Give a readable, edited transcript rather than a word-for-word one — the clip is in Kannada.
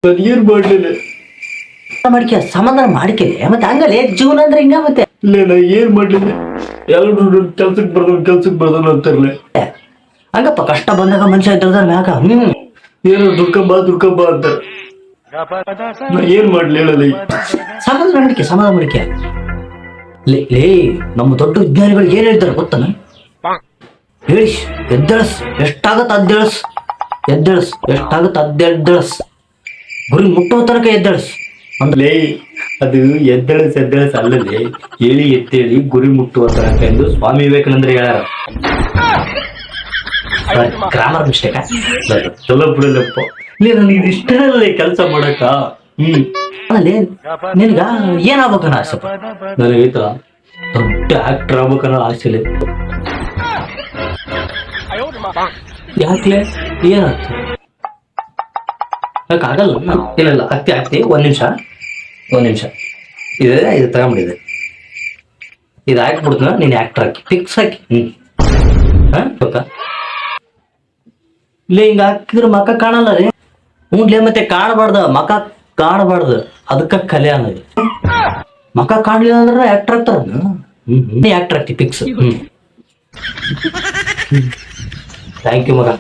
ಏನ್ ಮಾಡ್ಲಿಲ್ಲ ಮಾಡ್ಕೆ ಸಮಾಧಾನ ಮಾಡ್ಕೆ ಮತ್ತೆ ಹಂಗಲ್ಲೇ ಜೀವನ ಅಂದ್ರೆ ಹಿಂಗ ಮತ್ತೆ ಇಲ್ಲ ನಾ ಏನ್ ಮಾಡ್ಲಿಲ್ಲ ಎಲ್ಲರೂ ಕೆಲ್ಸಕ್ ಬರ್ದವ್ ಅಂತಾರಲ್ಲ ಹಂಗಪ್ಪ ಕಷ್ಟ ಬಂದಾಗ ಮನುಷ್ಯ ಇದ್ದದ ಮ್ಯಾಗ ಏನೋ ದುಡ್ಕಂಬ ಅಂತಾರ ನಾ ಏನ್ ಮಾಡ್ಲಿ ಹೇಳಲ್ಲ ಸಮಾಧಾನ ಮಾಡಿಕೆ ಲೇ ನಮ್ಮ ದೊಡ್ಡ ವಿಜ್ಞಾನಿಗಳು ಏನ್ ಹೇಳ್ತಾರೆ ಗೊತ್ತಾನ ಹೇಳಿಸ್ ಎದ್ದೇಳಸ್ ಎಷ್ಟಾಗತ್ತ ಎದ್ದೇಳಸ್ ಎಷ್ಟಾಗತ್ತ ಗುರಿ ಮುಟ್ಟೋ ತನಕ ಎದ್ದೇಳಸ್ ಲೇ ಅದು ಎದ್ದೇಳಸ್ ಅಲ್ಲದೆ ಹೇಳಿ ಎತ್ತೇಳಿ ಗುರಿ ಮುಟ್ಟುವ ತನಕ ಎಂದು ಸ್ವಾಮಿ ವಿವೇಕಾನಂದರು ಹೇಳ್ಯಾರ. ಗ್ರಾಮರ್ ಮಿಸ್ಟೇಕ್ ಚಲೋ ಬಿಡಲ್ಲಪ್ಪ ಲೇ ನನಗೆ ಇದಿಷ್ಟೇ ಕೆಲಸ ಮಾಡಕ ಅಲ್ಲಿ ನಿನ್ಗ ಏನಾಗ್ಬೇಕನ್ನ ಆಸೆ ನನಗೈತ ದೊಡ್ಡ ಆಕ್ಟರ್ ಆಗ್ಬೇಕನ್ನೋ ಆಸೆ ಇಲ್ಲ. ಯಾಕ್ಲೆ ಏನಾಗ್ತ ಯಾಕಾಗಲ್ಲ ಇಲ್ಲ ಆಗ್ತಿ ಒಂದ್ ನಿಮಿಷ ಇದು ತಗೊಂಬಿಡಿದೆ ಇದು ಹಾಕ್ಬಿಡ್ತನ ನೀನ್ ಆಕ್ಟರ್ ಹಾಕಿ ಫಿಕ್ಸ್ ಹಾಕಿ ಗೊತ್ತಾ ಇಲ್ಲ ಹಿಂಗ ಹಾಕಿದ್ರೆ ಮಕ್ಕ ಕಾಣಲ್ಲ ರೀ ಹ್ಞೂಲೆ ಮತ್ತೆ ಕಾಣಬಾರ್ದು ಅದಕ್ಕ ಕಲೆ ಅನ್ನೋದು ಮಕ್ಕ ಕಾಣ್ಲಿಲ್ಲ ಅಂದ್ರೆ ಆಕ್ಟರ್ ಆಗ್ತಾರ ನೀ ಆಕ್ಟರ್ ಆಗ್ತಿ ಫಿಕ್ಸ್ ಥ್ಯಾಂಕ್ ಯು ಮಗ.